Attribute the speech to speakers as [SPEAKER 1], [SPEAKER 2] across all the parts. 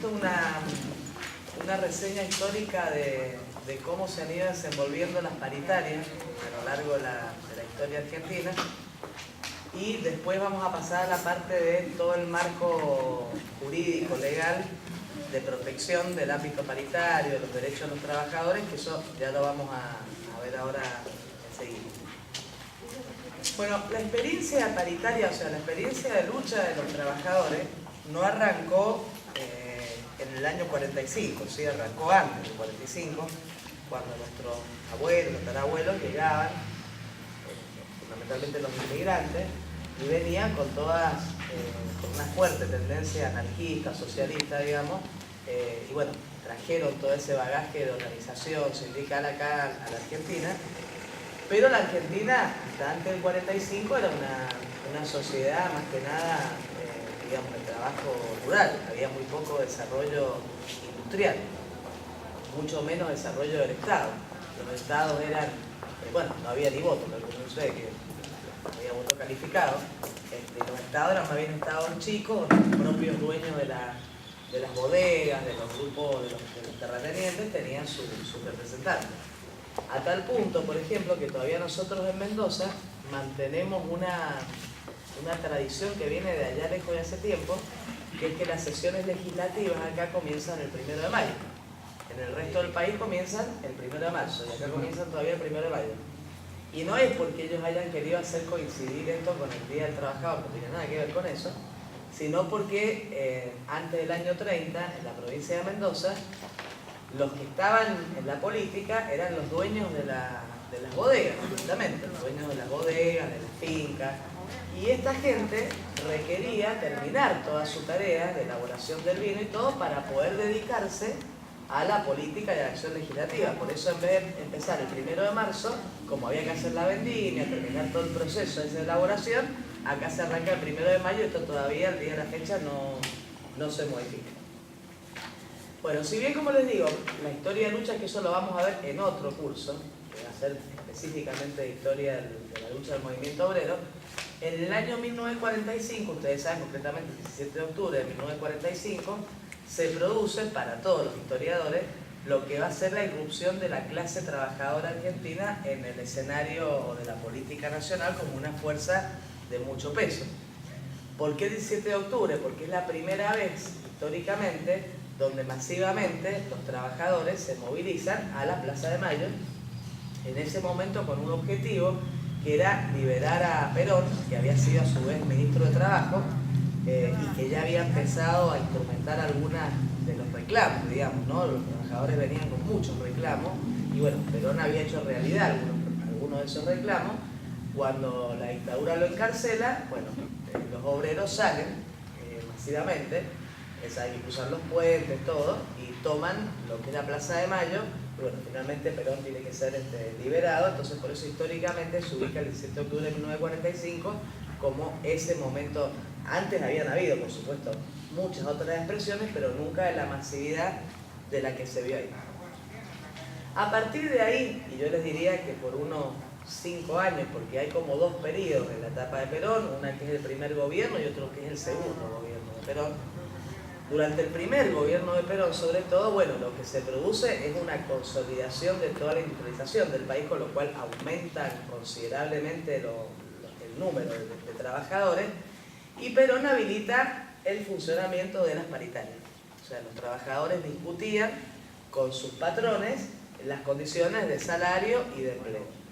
[SPEAKER 1] poquito una reseña histórica de cómo se han ido desenvolviendo las paritarias a lo largo de la historia argentina, y después vamos a pasar a la parte de todo el marco jurídico, legal, de protección del ámbito paritario, de los derechos de los trabajadores, que eso ya lo vamos a ver ahora enseguida. Bueno, la experiencia paritaria, o sea, la experiencia de lucha de los trabajadores no arrancó en el año 45, ¿sí? Arrancó antes del 45, cuando nuestros abuelos, tatarabuelos llegaban, fundamentalmente los inmigrantes, y venían con todas, con una fuerte tendencia anarquista, socialista, digamos, y bueno, trajeron todo ese bagaje de organización sindical acá a la Argentina. Pero la Argentina, hasta antes del 45, era una sociedad más que nada, digamos, de trabajo rural. Había muy poco desarrollo industrial, mucho menos desarrollo del Estado. Los estados eran, bueno, no había ni voto, no sé, que había voto calificado. Los estados eran más bien estados chicos, los propios dueños de las bodegas, de los grupos, de los terratenientes, tenían sus representantes. A tal punto, por ejemplo, que todavía nosotros en Mendoza mantenemos una tradición que viene de allá lejos de hace tiempo, que es que las sesiones legislativas acá comienzan el 1 de mayo. En el resto del país comienzan el 1 de marzo, y acá comienzan todavía el 1 de mayo. Y no es porque ellos hayan querido hacer coincidir esto con el Día del Trabajador, no tiene nada que ver con eso, sino porque antes del año 30, en la provincia de Mendoza, los que estaban en la política eran los dueños de las bodegas, justamente, los dueños de las bodegas, de las fincas, y esta gente requería terminar toda su tarea de elaboración del vino y todo para poder dedicarse a la política y a la acción legislativa. Por eso, en vez de empezar el 1 de marzo, como había que hacer la vendimia, terminar todo el proceso de esa elaboración, acá se arranca el 1 de mayo y esto todavía, el día de la fecha, no se modifica. Bueno, si bien, como les digo, la historia de lucha, que eso lo vamos a ver en otro curso, que va a ser específicamente de historia de la lucha del movimiento obrero, en el año 1945, ustedes saben concretamente el 17 de octubre de 1945, se produce, para todos los historiadores, lo que va a ser la irrupción de la clase trabajadora argentina en el escenario de la política nacional como una fuerza de mucho peso. ¿Por qué el 17 de octubre? Porque es la primera vez, históricamente, donde masivamente los trabajadores se movilizan a la Plaza de Mayo, en ese momento con un objetivo que era liberar a Perón, que había sido a su vez ministro de Trabajo, y que ya había empezado a instrumentar algunas de los reclamos, digamos, ¿no? Los trabajadores venían con muchos reclamos, y bueno, Perón había hecho realidad algunos de esos reclamos. Cuando la dictadura lo encarcela, bueno, los obreros salen masivamente, hay que cruzar los puentes, todo, y toman lo que es la Plaza de Mayo, y bueno, finalmente Perón tiene que ser liberado. Entonces por eso históricamente se ubica el 17 de octubre de 1945 como ese momento. Antes habían habido, por supuesto, muchas otras expresiones, pero nunca de la masividad de la que se vio ahí. A partir de ahí, y yo les diría que por unos 5 años, porque hay como dos periodos en la etapa de Perón, una que es el primer gobierno y otro que es el segundo gobierno de Perón. Durante el primer gobierno de Perón, sobre todo, bueno, lo que se produce es una consolidación de toda la industrialización del país, con lo cual aumentan considerablemente el número de trabajadores, y Perón habilita el funcionamiento de las paritarias. O sea, los trabajadores discutían con sus patrones las condiciones de salario y de empleo.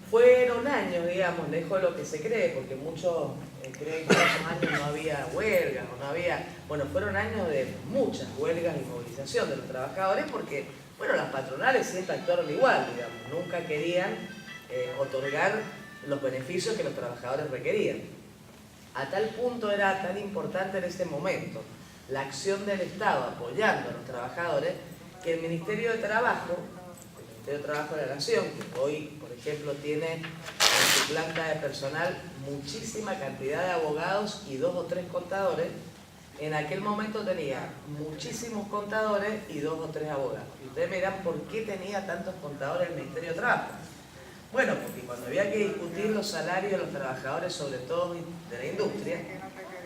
[SPEAKER 1] Fueron años, digamos, lejos de lo que se cree, porque muchos creen que en esos años no había huelgas o no había... Bueno, fueron años de muchas huelgas y movilización de los trabajadores, porque, bueno, las patronales siempre actuaron igual, digamos, nunca querían otorgar los beneficios que los trabajadores requerían. A tal punto era tan importante en ese momento la acción del Estado apoyando a los trabajadores, que el Ministerio de Trabajo de la Nación, que hoy, por ejemplo, tiene en su planta de personal muchísima cantidad de abogados y 2 o 3 contadores, en aquel momento tenía muchísimos contadores y 2 o 3 abogados. Y ustedes me dirán, ¿por qué tenía tantos contadores el Ministerio de Trabajo? Bueno, porque cuando había que discutir los salarios de los trabajadores, sobre todo de la industria,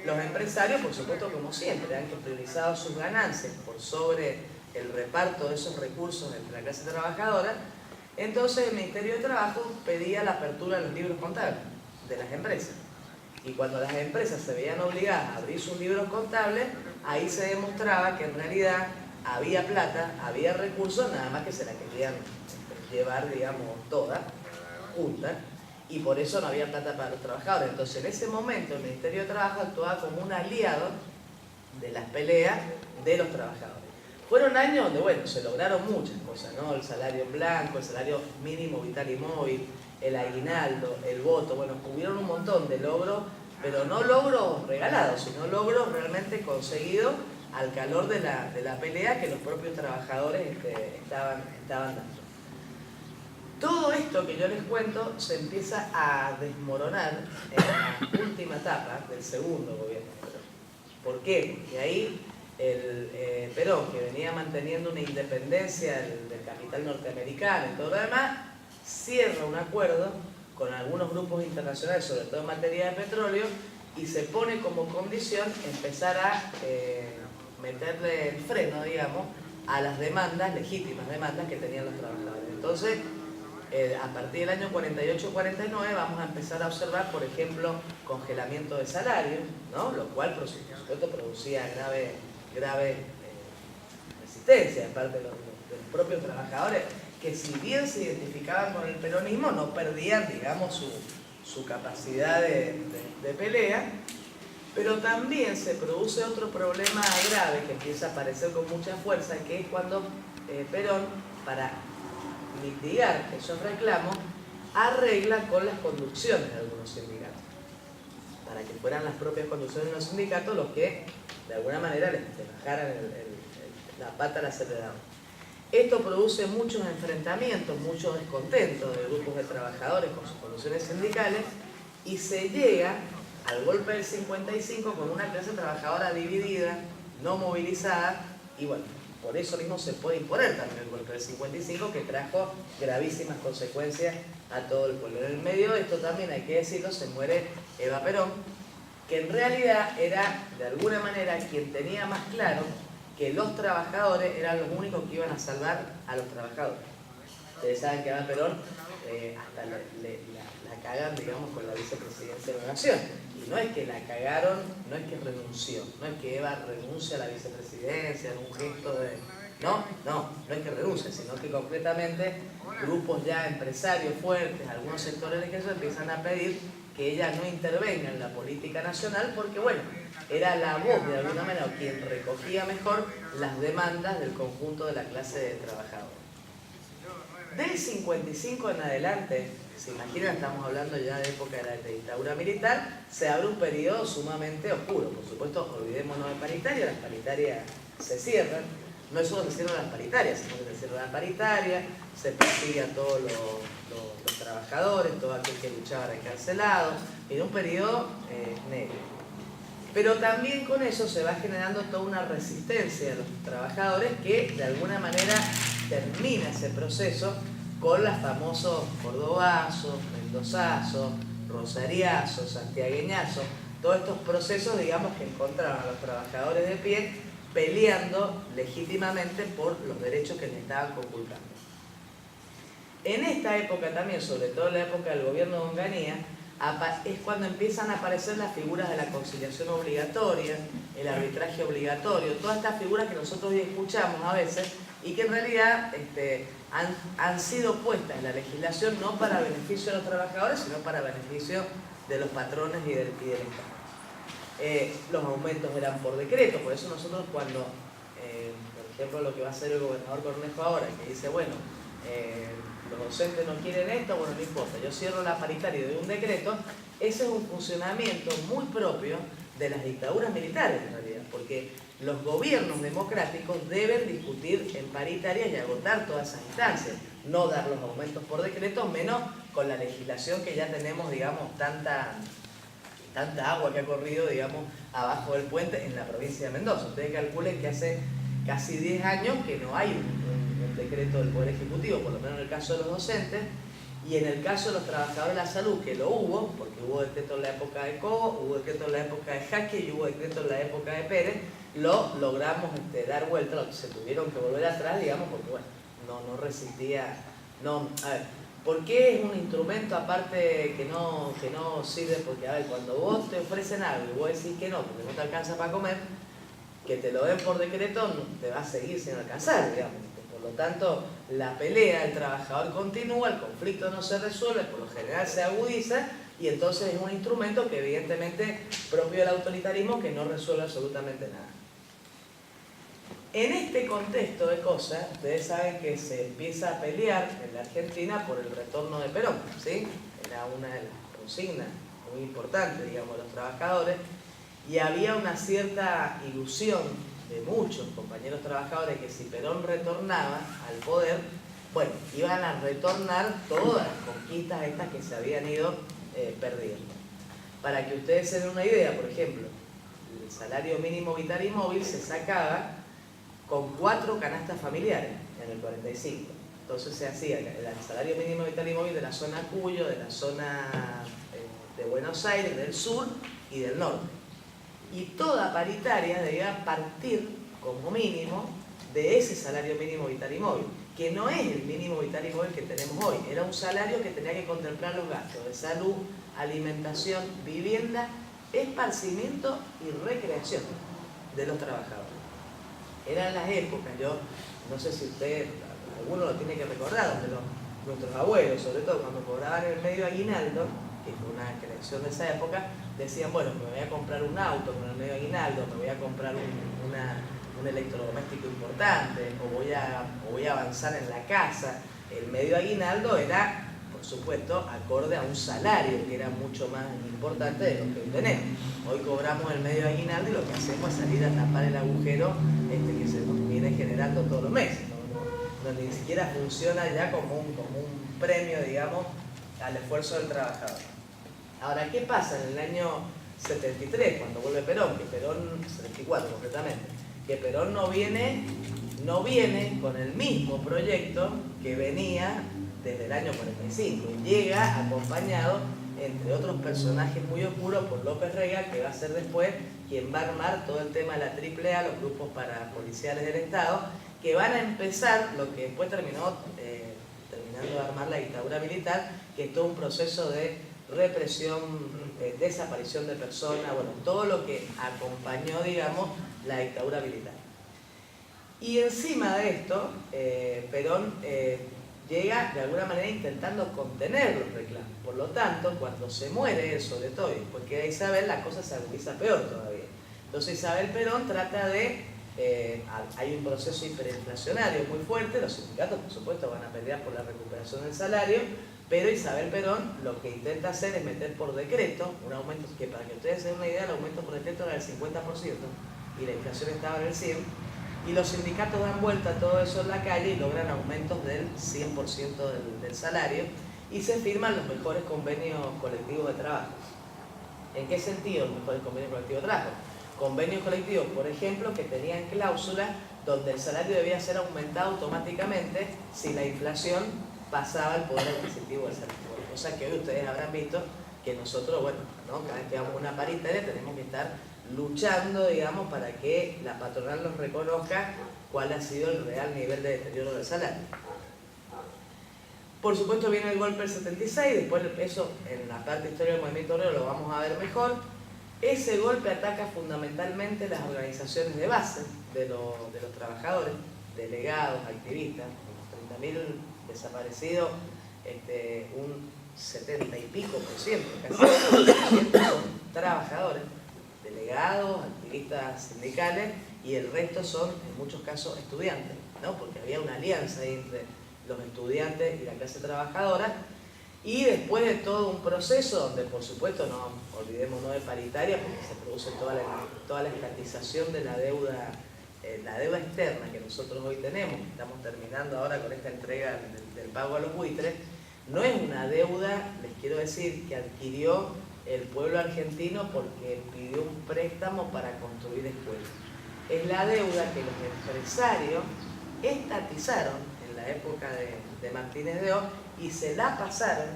[SPEAKER 1] los empresarios, por supuesto, como siempre, han priorizado sus ganancias por sobre el reparto de esos recursos entre la clase trabajadora. Entonces el Ministerio de Trabajo pedía la apertura de los libros contables de las empresas. Y cuando las empresas se veían obligadas a abrir sus libros contables, ahí se demostraba que en realidad había plata, había recursos, nada más que se la querían llevar, digamos, toda, junta, y por eso no había plata para los trabajadores. Entonces en ese momento el Ministerio de Trabajo actuaba como un aliado de las peleas de los trabajadores. Fueron años donde, bueno, se lograron muchas cosas, ¿no? El salario en blanco, el salario mínimo vital y móvil, el aguinaldo, el voto, bueno, hubieron un montón de logros, pero no logros regalados, sino logros realmente conseguidos al calor de la pelea que los propios trabajadores estaban dando. Todo esto que yo les cuento se empieza a desmoronar en la última etapa del segundo gobierno de Perón. ¿Por qué? Porque ahí Perón, que venía manteniendo una independencia del capital norteamericano y todo lo demás, cierra un acuerdo con algunos grupos internacionales, sobre todo en materia de petróleo, y se pone como condición empezar a meterle el freno, digamos, a las demandas, legítimas demandas que tenían los trabajadores. Entonces, a partir del año 48-49 vamos a empezar a observar, por ejemplo, congelamiento de salarios, ¿no? Lo cual, por supuesto, producía grave resistencia de parte de los propios trabajadores, que si bien se identificaban con el peronismo, no perdían, digamos, su capacidad de pelea. Pero también se produce otro problema grave que empieza a aparecer con mucha fuerza, que es cuando Perón, para mitigar esos reclamos, arregla con las conducciones de algunos sindicatos, para que fueran las propias conducciones de los sindicatos los que de alguna manera les bajaran la pata al acelerador. Esto produce muchos enfrentamientos, mucho descontento de grupos de trabajadores con sus conducciones sindicales, y se llega al golpe del 55 con una clase trabajadora dividida, no movilizada, y bueno, por eso mismo se puede imponer también el golpe del 55, que trajo gravísimas consecuencias a todo el pueblo. En el medio de esto también, hay que decirlo, se muere Eva Perón, que en realidad era, de alguna manera, quien tenía más claro que los trabajadores eran los únicos que iban a salvar a los trabajadores. Ustedes saben que Eva Perón hasta la cagan, digamos, con la vicepresidencia de la Nación. Y no es que la cagaron, no es que renunció, no es que Eva renuncia a la vicepresidencia en un gesto de... No es que renuncie, sino que concretamente grupos ya empresarios fuertes, algunos sectores del ejército empiezan a pedir que ella no intervenga en la política nacional porque, bueno, era la voz de alguna manera, o quien recogía mejor las demandas del conjunto de la clase de trabajadores. Del 55 en adelante, se imaginan, estamos hablando ya de época de la dictadura militar, se abre un periodo sumamente oscuro. Por supuesto, olvidémonos de paritarias, las paritarias se cierran. No es solo que se cierran las paritarias, sino que se cierran las paritarias, se persigue a todos los trabajadores, todo aquel que luchaba era encarcelado, y un periodo negro. Pero también con eso se va generando toda una resistencia de los trabajadores que de alguna manera termina ese proceso con los famosos cordobazos, mendozazos, rosariazos, santiagueñazos, todos estos procesos, digamos, que encontraban a los trabajadores de pie peleando legítimamente por los derechos que les estaban conculcando. En esta época también, sobre todo en la época del gobierno de Onganía, es cuando empiezan a aparecer las figuras de la conciliación obligatoria, el arbitraje obligatorio, todas estas figuras que nosotros hoy escuchamos a veces y que en realidad han sido puestas en la legislación no para beneficio de los trabajadores, sino para beneficio de los patrones y del Estado. Los aumentos eran por decreto, por eso nosotros cuando, por ejemplo, lo que va a hacer el gobernador Cornejo ahora, que dice, bueno, los docentes no quieren esto, bueno, no importa, yo cierro la paritaria y doy un decreto, ese es un funcionamiento muy propio de las dictaduras militares en realidad, porque los gobiernos democráticos deben discutir en paritarias y agotar todas esas instancias, no dar los aumentos por decreto, menos con la legislación que ya tenemos, digamos, tanta agua que ha corrido, digamos, abajo del puente en la provincia de Mendoza. Ustedes calculen que hace casi 10 años que no hay un decreto del Poder Ejecutivo, por lo menos en el caso de los docentes, Y en el caso de los trabajadores de la salud, que lo hubo, porque hubo decreto en la época de Cobo, hubo decreto en la época de Jaque y hubo decreto en la época de Pérez, lo logramos dar vuelta, se tuvieron que volver atrás, digamos, porque bueno, no resistía, a ver, ¿por qué es un instrumento aparte que no sirve? Porque, a ver, cuando vos te ofrecen algo y vos decís que no, porque no te alcanza para comer, que te lo den por decreto, te va a seguir sin alcanzar, digamos. Por lo tanto, la pelea del trabajador continúa, el conflicto no se resuelve, por lo general se agudiza, y entonces es un instrumento que evidentemente propio del autoritarismo que no resuelve absolutamente nada. En este contexto de cosas, ustedes saben que se empieza a pelear en la Argentina por el retorno de Perón, ¿sí? Era una de las consignas muy importantes, digamos, de los trabajadores, y había una cierta ilusión de muchos compañeros trabajadores que si Perón retornaba al poder, bueno, iban a retornar todas las conquistas estas que se habían ido perdiendo. Para que ustedes se den una idea, por ejemplo, el salario mínimo vital y móvil se sacaba con 4 canastas familiares en el 45. Entonces se hacía el salario mínimo vital y móvil de la zona Cuyo, de la zona de Buenos Aires, del sur y del norte. Y toda paritaria debía partir como mínimo de ese salario mínimo vital y móvil, que no es el mínimo vital y móvil que tenemos hoy. Era un salario que tenía que contemplar los gastos de salud, alimentación, vivienda, esparcimiento y recreación de los trabajadores. Eran las épocas, yo no sé si usted, alguno lo tiene que recordar, donde nuestros abuelos, sobre todo cuando cobraban el medio aguinaldo, que fue una creación de esa época, decían, bueno, me voy a comprar un auto con el medio aguinaldo, me voy a comprar un electrodoméstico importante, o voy a avanzar en la casa. El medio aguinaldo era, por supuesto, acorde a un salario que era mucho más importante de lo que hoy tenemos. Hoy cobramos el medio aguinaldo y lo que hacemos es salir a tapar el agujero que se nos viene generando todos los meses. No, ni siquiera funciona ya como un premio, digamos, al esfuerzo del trabajador. Ahora, ¿qué pasa en el año 73, cuando vuelve Perón? 74 concretamente, que Perón no viene con el mismo proyecto que venía desde el año 45, y llega acompañado, entre otros personajes muy oscuros, por López Rega, que va a ser después quien va a armar todo el tema de la AAA, los grupos parapoliciales del Estado, que van a empezar lo que después terminando de armar la dictadura militar, que es todo un proceso de represión, desaparición de personas, bueno, todo lo que acompañó, digamos, la dictadura militar. Y encima de esto, Perón llega de alguna manera intentando contener los reclamos. Por lo tanto, cuando se muere él, sobre todo, y después queda Isabel, la cosa se agudiza peor todavía. Entonces Isabel Perón trata de... hay un proceso hiperinflacionario muy fuerte, los sindicatos por supuesto van a pelear por la recuperación del salario, pero Isabel Perón lo que intenta hacer es meter por decreto un aumento, que para que ustedes se den una idea, el aumento por decreto era del 50% y la inflación estaba en el 100%, y los sindicatos dan vuelta a todo eso en la calle y logran aumentos del 100% del salario, y se firman los mejores convenios colectivos de trabajo. ¿En qué sentido los mejores convenios colectivos de trabajo? Convenios colectivos, por ejemplo, que tenían cláusulas donde el salario debía ser aumentado automáticamente si la inflación pasaba el poder adquisitivo del salario. Cosa que hoy ustedes habrán visto que nosotros, bueno, ¿no? Cada vez que vamos a una paritaria tenemos que estar luchando, digamos, para que la patronal nos reconozca cuál ha sido el real nivel de deterioro del salario. Por supuesto viene el golpe del 76, después eso en la parte histórica del movimiento obrero lo vamos a ver mejor. Ese golpe ataca fundamentalmente las organizaciones de base de los trabajadores, delegados, activistas, unos 30.000 desaparecidos, un 70 y pico por ciento, casi 70% son trabajadores, delegados, activistas sindicales, y el resto son en muchos casos estudiantes, ¿no? Porque había una alianza ahí entre los estudiantes y la clase trabajadora. Y después de todo un proceso donde, por supuesto, no olvidémonos de paritaria, porque se produce toda la estatización de la deuda externa que nosotros hoy tenemos, estamos terminando ahora con esta entrega del pago a los buitres, no es una deuda, les quiero decir, que adquirió el pueblo argentino porque pidió un préstamo para construir escuelas. Es la deuda que los empresarios estatizaron en la época de Martínez de Oz y se la pasaron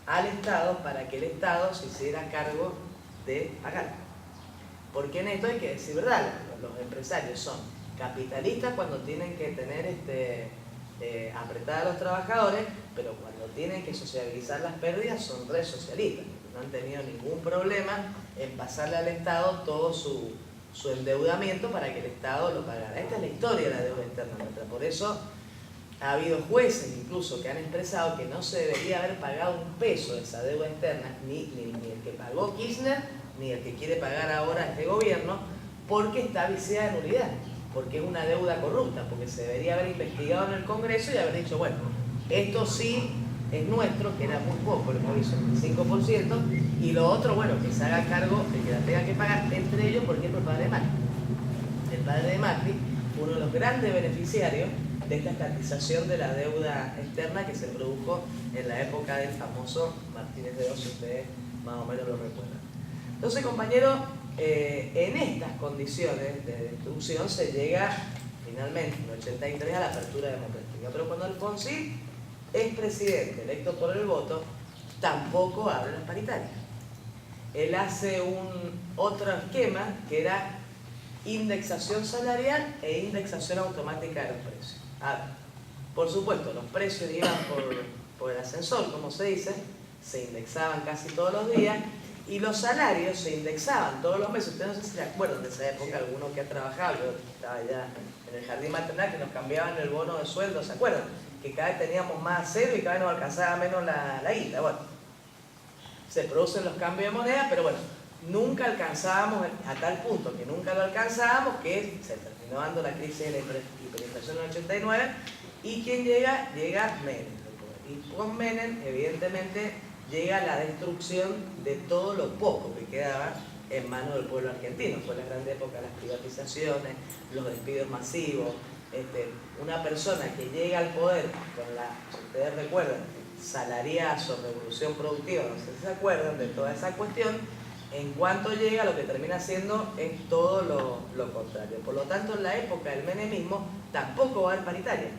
[SPEAKER 1] al Estado para que el Estado se hiciera cargo de pagar. Porque en esto hay que decir verdad, los empresarios son capitalistas cuando tienen que tener apretar a los trabajadores, pero cuando tienen que sociabilizar las pérdidas son re socialistas. No han tenido ningún problema en pasarle al Estado todo su endeudamiento para que el Estado lo pagara. Esta es la historia de la deuda externa nuestra. Por eso ha habido jueces incluso que han expresado que no se debería haber pagado un peso de esa deuda externa, ni el que pagó Kirchner, ni el que quiere pagar ahora este gobierno, porque está viciada de nulidad, porque es una deuda corrupta, porque se debería haber investigado en el Congreso y haber dicho, bueno, esto sí es nuestro, que era muy poco, lo hemos visto, el 5%, y lo otro, bueno, que se haga cargo de que la tenga que pagar, entre ellos, por ejemplo, el padre de Macri. El padre de Macri fue uno de los grandes beneficiarios de esta estatización de la deuda externa que se produjo en la época del famoso Martínez de Oz, si ustedes más o menos lo recuerdan. Entonces, compañeros, en estas condiciones de destrucción se llega finalmente en el 83 a la apertura democrática. Pero cuando Alfonsín es presidente electo por el voto, tampoco abre las paritarias. Él hace otro esquema que era indexación salarial e indexación automática de los precios. A ver, por supuesto, los precios iban por el ascensor, como se dice, se indexaban casi todos los días, y los salarios se indexaban todos los meses. Ustedes no sé si se acuerdan de esa época, alguno que ha trabajado, yo estaba ya en el jardín maternal, que nos cambiaban el bono de sueldo, ¿se acuerdan? Que cada vez teníamos más cero y cada vez nos alcanzaba menos la guita. Bueno, se producen los cambios de moneda, pero bueno, nunca alcanzábamos, a tal punto que nunca lo alcanzábamos, que se terminó dando la crisis de la hiperinflación en el 89, y ¿quién llega? Llega Menem. Y con Menem, evidentemente, llega la destrucción de todo lo poco que quedaba en manos del pueblo argentino. Fue la gran época de las privatizaciones, los despidos masivos. Una persona que llega al poder con si ustedes recuerdan, salariazo, revolución productiva, no sé si se acuerdan de toda esa cuestión, en cuanto llega lo que termina haciendo es todo lo contrario. Por lo tanto, en la época del menemismo tampoco va a haber paritaria,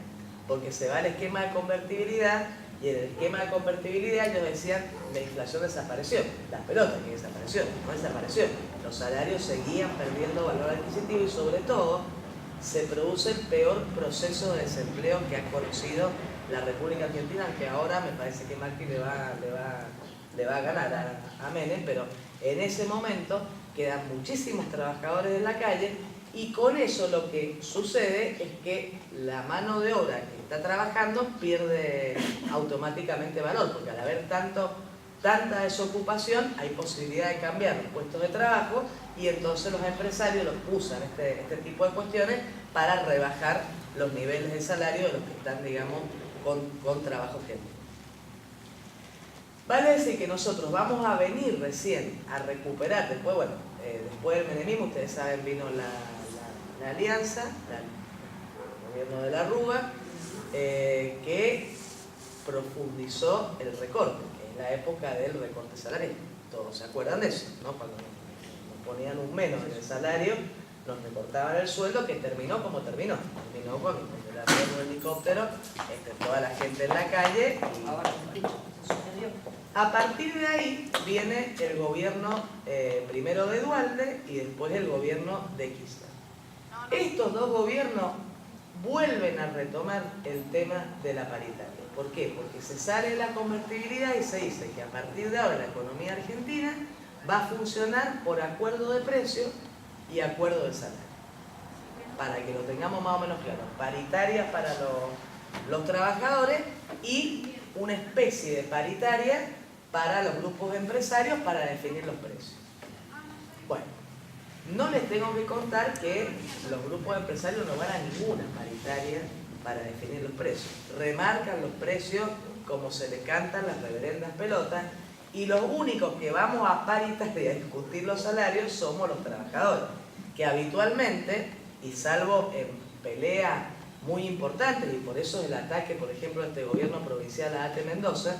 [SPEAKER 1] porque se va el esquema de convertibilidad, y en el esquema de convertibilidad ellos decían la inflación desapareció, las pelotas que desapareció, no desapareció, los salarios seguían perdiendo valor adquisitivo y sobre todo se produce el peor proceso de desempleo que ha conocido la República Argentina, aunque ahora me parece que Macri le va a ganar a Menem, pero en ese momento quedan muchísimos trabajadores en la calle, y con eso lo que sucede es que la mano de obra que está trabajando pierde automáticamente valor, porque al haber tanta desocupación hay posibilidad de cambiar los puestos de trabajo, y entonces los empresarios los usan este tipo de cuestiones para rebajar los niveles de salario de los que están, digamos, con trabajo genuino. Vale decir que nosotros vamos a venir recién a recuperar, después del menemismo, ustedes saben, vino la alianza, el gobierno de la Rúa, que profundizó el recorte, que es la época del recorte salarial. Todos se acuerdan de eso, ¿no? Cuando nos ponían un menos en el salario, nos recortaban el sueldo, que terminó como terminó. Terminó con el avión del helicóptero, toda la gente en la calle. A partir de ahí viene el gobierno primero de Duhalde y después el gobierno de Kirchner. Estos dos gobiernos vuelven a retomar el tema de la paritaria. ¿Por qué? Porque se sale de la convertibilidad y se dice que a partir de ahora la economía argentina va a funcionar por acuerdo de precios y acuerdo de salario. Para que lo tengamos más o menos claro. Paritaria para los trabajadores y una especie de paritaria para los grupos empresarios para definir los precios. Bueno, no les tengo que contar que los grupos empresarios no van a ninguna paritaria para definir los precios. Remarcan los precios como se les cantan las reverendas pelotas, y los únicos que vamos a paritaria a discutir los salarios somos los trabajadores, que habitualmente, y salvo en peleas muy importantes, y por eso el ataque, por ejemplo, de este gobierno provincial a ATE Mendoza,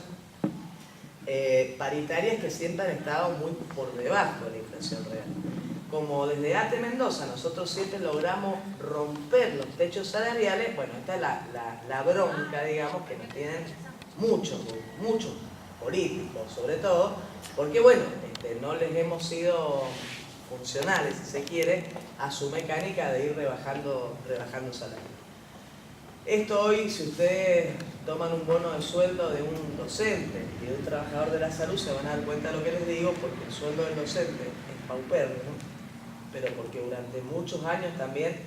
[SPEAKER 1] paritarias que siempre han estado muy por debajo de la inflación real. Como desde ATE Mendoza nosotros siempre logramos romper los techos salariales, bueno, esta es la bronca, digamos, que nos tienen muchos políticos sobre todo, porque bueno, no les hemos sido funcionales, si se quiere, a su mecánica de ir rebajando salarios. Esto hoy, si ustedes toman un bono de sueldo de un docente y de un trabajador de la salud, se van a dar cuenta de lo que les digo, porque el sueldo del docente es paupérrimo, pero porque durante muchos años también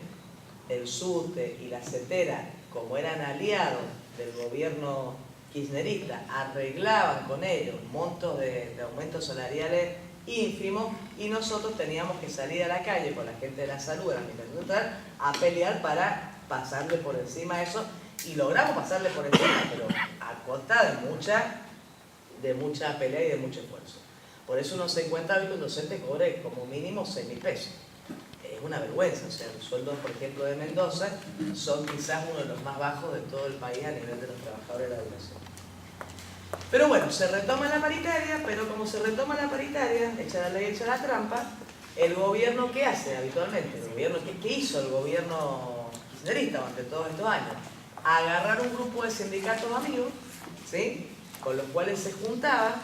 [SPEAKER 1] el SUTE y la CETERA, como eran aliados del gobierno kirchnerista, arreglaban con ellos montos de aumentos salariales ínfimos, y nosotros teníamos que salir a la calle con la gente de la salud, de la administración central, a pelear para pasarle por encima de eso, y logramos pasarle por encima, pero a costa de mucha pelea y de mucho esfuerzo. Por eso uno se encuentra que un docente cobre como mínimo 6.000 pesos. Es una vergüenza, o sea, los sueldos, por ejemplo, de Mendoza son quizás uno de los más bajos de todo el país a nivel de los trabajadores de la educación. Pero bueno, se retoma la paritaria, pero como se retoma la paritaria, echa la ley, echa la trampa, el gobierno, ¿qué hace habitualmente? El gobierno, ¿qué hizo el gobierno kirchnerista durante todos estos años? Agarrar un grupo de sindicatos amigos, ¿sí?, con los cuales se juntaba,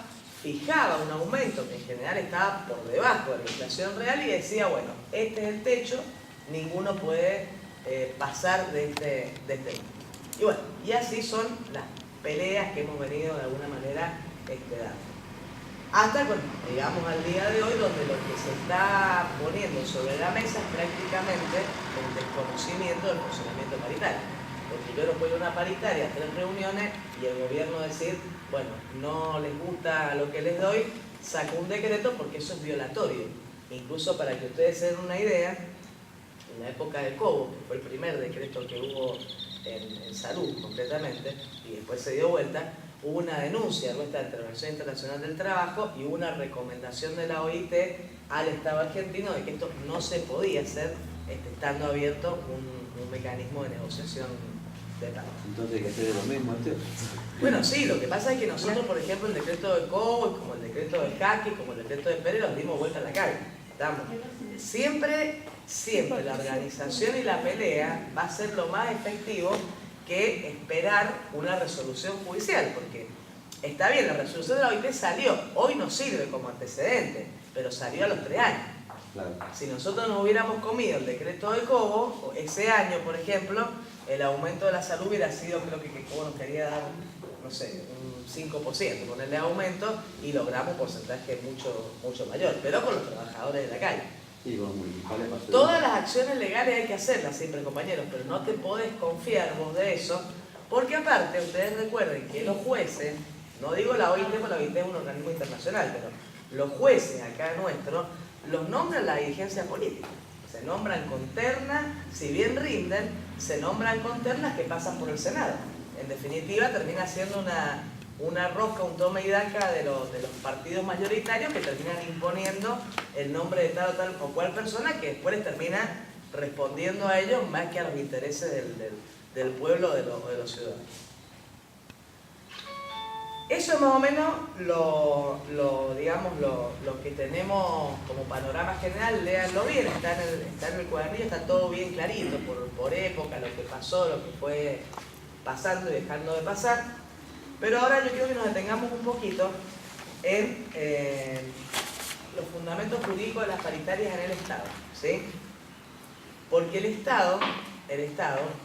[SPEAKER 1] fijaba un aumento que en general estaba por debajo de la inflación real y decía, bueno, este es el techo, ninguno puede pasar de este nivel. Y bueno, y así son las peleas que hemos venido de alguna manera dando. Hasta, bueno, llegamos al día de hoy, donde lo que se está poniendo sobre la mesa es prácticamente el desconocimiento del funcionamiento paritario. Porque yo no puedo ir a una paritaria, 3 reuniones, y el gobierno decir, bueno, no les gusta lo que les doy, saco un decreto porque eso es violatorio. Incluso, para que ustedes se den una idea, en la época de Cobo, que fue el primer decreto que hubo en salud concretamente, y después se dio vuelta, hubo una denuncia nuestra ante la Organización Internacional del Trabajo y hubo una recomendación de la OIT al Estado argentino de que esto no se podía hacer estando abierto un mecanismo de negociación de trabajo.
[SPEAKER 2] Entonces hay que hacer lo mismo, ¿usted?
[SPEAKER 1] Bueno, sí, lo que pasa es que nosotros, por ejemplo, el decreto de Cobo, como el decreto de Jaque, como el decreto de Pérez, los dimos vuelta a la calle. Siempre la organización y la pelea va a ser lo más efectivo que esperar una resolución judicial, porque está bien, la resolución de la OIT salió, hoy no sirve como antecedente, pero salió a los 3 años. Claro. Si nosotros nos hubiéramos comido el decreto de Cobo, ese año, por ejemplo, el aumento de la salud hubiera sido, creo que Cobo nos quería dar, no sé, un 5%, ponerle aumento, y logramos un porcentaje mucho mayor, pero con los trabajadores de la calle.
[SPEAKER 2] Sí, con los municipales.
[SPEAKER 1] Todas las acciones legales hay que hacerlas siempre, compañeros, pero no te podés confiar vos de eso, porque aparte, ustedes recuerden que los jueces, no digo la OIT, porque la OIT es un organismo internacional, pero los jueces acá nuestros los nombran la dirigencia política. Se nombran con terna, si bien rinden, se nombran con ternas que pasan por el Senado. En definitiva, termina siendo una rosca, un toma y daca de los partidos mayoritarios, que terminan imponiendo el nombre de tal o cual persona, que después les termina respondiendo a ellos más que a los intereses del pueblo, de los ciudadanos. Eso es más o menos lo que tenemos como panorama general. Léanlo bien, está en el cuadernillo, está todo bien clarito, por época, lo que pasó, lo que fue pasando y dejando de pasar. Pero ahora yo quiero que nos detengamos un poquito en los fundamentos jurídicos de las paritarias en el Estado, ¿sí? Porque el Estado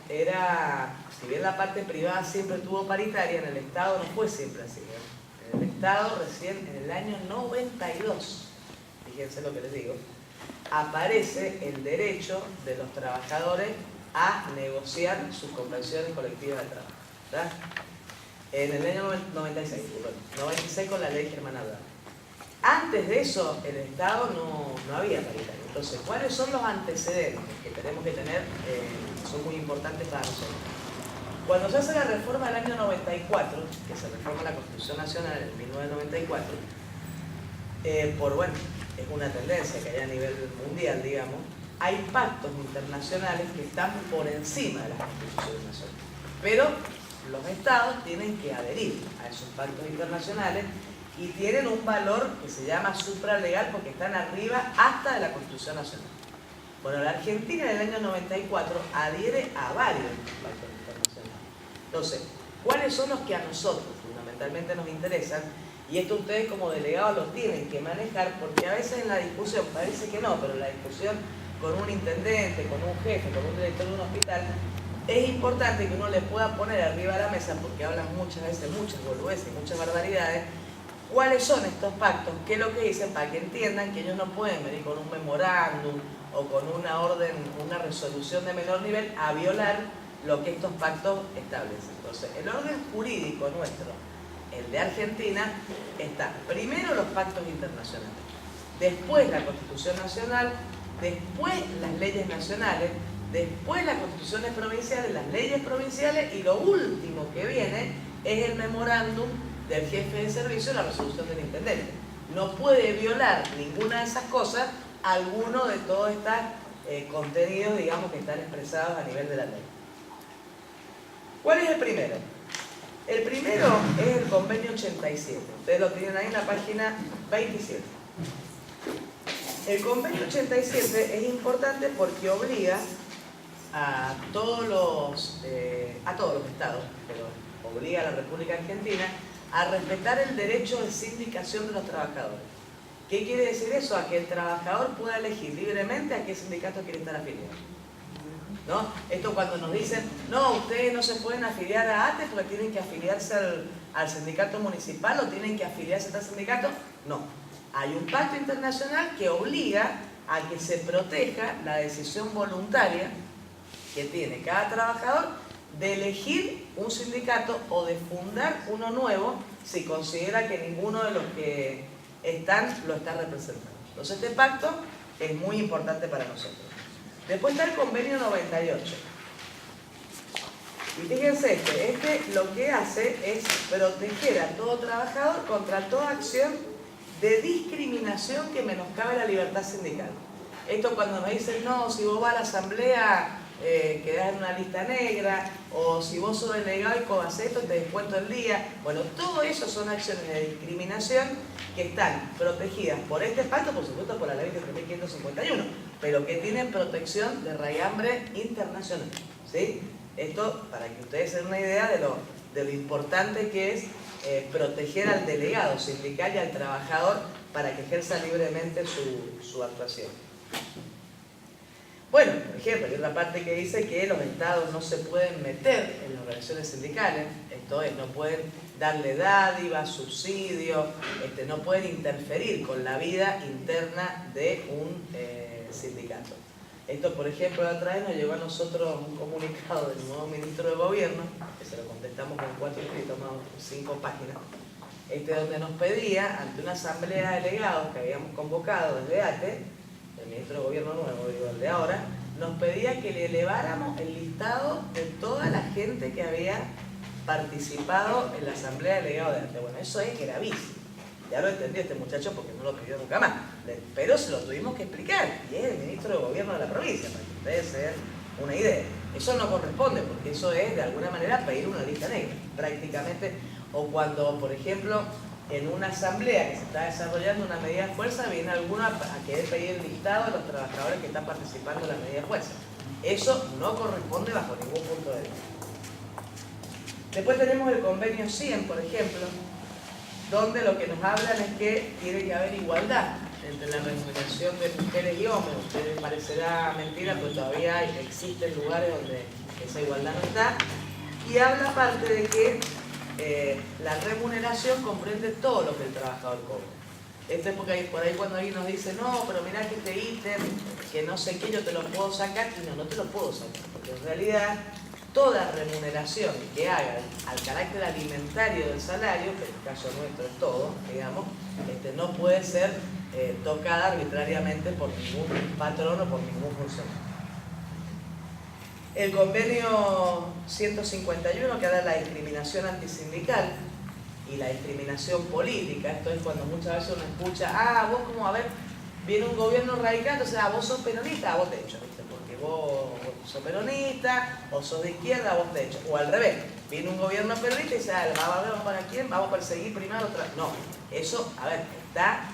[SPEAKER 1] era, si bien la parte privada siempre tuvo paritaria, en el Estado no fue siempre así, ¿eh? En el Estado, recién en el año 92, fíjense lo que les digo, aparece el derecho de los trabajadores a negociar sus convenciones colectivas de trabajo, ¿verdad? En el año 96, bueno, 96 con la ley Germán Aldana. Antes de eso, el Estado no había paritaria. Entonces, ¿cuáles son los antecedentes que tenemos que tener? Son muy importantes para nosotros. Cuando se hace la reforma del año 94, que se reforma la Constitución Nacional en 1994, bueno, es una tendencia que hay a nivel mundial, digamos, hay pactos internacionales que están por encima de las constituciones nacionales. Pero los estados tienen que adherir a esos pactos internacionales y tienen un valor que se llama supralegal porque están arriba hasta de la Constitución Nacional. Bueno, la Argentina en el año 94 adhiere a varios pactos internacionales. Entonces, ¿Cuáles son los que a nosotros fundamentalmente nos interesan? Y esto ustedes como delegados lo tienen que manejar, porque a veces en la discusión, parece que no, pero en la discusión con un intendente, con un jefe, con un director de un hospital, es importante que uno le pueda poner arriba de la mesa, porque hablan muchas veces, muchas boludeces y muchas barbaridades, cuáles son estos pactos, qué es lo que dicen, para que entiendan que ellos no pueden venir con un memorándum o con una orden, una resolución de menor nivel a violar lo que estos pactos establecen. Entonces, el orden jurídico nuestro, el de Argentina, está primero los pactos internacionales, después la Constitución Nacional, después las leyes nacionales, después las constituciones provinciales, las leyes provinciales, y lo último que viene es el memorándum del jefe de servicio, la resolución del intendente. No puede violar ninguna de esas cosas alguno de todos estos contenidos, digamos, que están expresados a nivel de la ley. ¿Cuál es el primero? El primero es el convenio 87. Ustedes lo tienen ahí en la página 27. El convenio 87 es importante porque obliga a todos los estados, pero obliga a la República Argentina a respetar el derecho de sindicación de los trabajadores. ¿Qué quiere decir eso? A que el trabajador pueda elegir libremente a qué sindicato quiere estar afiliado, ¿no? Esto cuando nos dicen, no, ustedes no se pueden afiliar a ATE porque tienen que afiliarse al sindicato municipal o tienen que afiliarse a tal sindicato. No, hay un pacto internacional que obliga a que se proteja la decisión voluntaria que tiene cada trabajador de elegir un sindicato o de fundar uno nuevo si considera que ninguno de los que están lo está representando. Entonces este pacto es muy importante para nosotros. Después está el convenio 98. Y fíjense, este lo que hace es proteger a todo trabajador contra toda acción de discriminación que menoscabe la libertad sindical. Esto cuando me dicen, no, si vos vas a la asamblea quedás en una lista negra, o si vos sos delegado y haces esto te descuento el día. Bueno, todo eso son acciones de discriminación que están protegidas por este pacto, por supuesto por la ley 3551, pero que tienen protección de raigambre internacional, ¿sí? Esto para que ustedes se den una idea de lo importante que es proteger al delegado sindical y al trabajador para que ejerza libremente su actuación. Bueno, por ejemplo, hay otra parte que dice que los estados no se pueden meter en las relaciones sindicales, esto es, no pueden darle dádivas, subsidios, no pueden interferir con la vida interna de un sindicato. Esto, por ejemplo, la otra vez nos llegó a nosotros un comunicado del nuevo ministro de Gobierno, que se lo contestamos con 4 escritos, más 5 páginas, donde nos pedía, ante una asamblea de delegados que habíamos convocado desde ATE, el ministro de Gobierno nuevo, digo, el de ahora, nos pedía que le eleváramos el listado de toda la gente que había participado en la asamblea de delegados de ATE. Bueno, eso es gravísimo. Ya lo entendió este muchacho porque no lo pidió nunca más, pero se lo tuvimos que explicar, y es el ministro de Gobierno de la provincia, para que ustedes se den una idea. Eso no corresponde, porque eso es de alguna manera pedir una lista negra, prácticamente, o cuando, por ejemplo, en una asamblea que se está desarrollando una medida de fuerza, viene alguno a querer pedir el listado de los trabajadores que están participando en la medida de fuerza. Eso no corresponde bajo ningún punto de vista. Después tenemos el convenio 100, por ejemplo, donde lo que nos hablan es que tiene que haber igualdad entre la remuneración de mujeres y hombres. A ustedes les parecerá mentira, pero todavía existen lugares donde esa igualdad no está. Y habla aparte de que la remuneración comprende todo lo que el trabajador cobra. Esto es porque por ahí cuando alguien nos dice, no, pero mirá que este ítem, que no sé qué, yo te lo puedo sacar, y no te lo puedo sacar, porque en realidad toda remuneración que haga al carácter alimentario del salario, que en el caso nuestro es todo, digamos, no puede ser tocada arbitrariamente por ningún patrón o por ningún funcionario. El convenio 151 que habla de la discriminación antisindical y la discriminación política. Esto es cuando muchas veces uno escucha, vos como, a ver, viene un gobierno radical, entonces, vos sos peronista, vos te echo, ¿viste? Porque vos sos peronista, o sos de izquierda, vos te echo. O al revés, viene un gobierno peronista y dice, ¿vamos para quién? ¿Vamos a perseguir primero otra? No, eso, a ver, está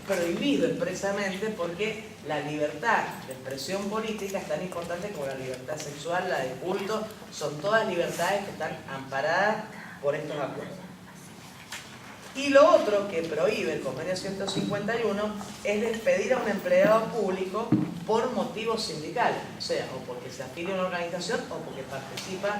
[SPEAKER 1] prohibido expresamente porque la libertad de expresión política es tan importante como la libertad sexual, la de culto, son todas libertades que están amparadas por estos acuerdos. Y lo otro que prohíbe el convenio 151 es despedir a un empleado público por motivos sindicales, o sea, o porque se afilia a una organización o porque participa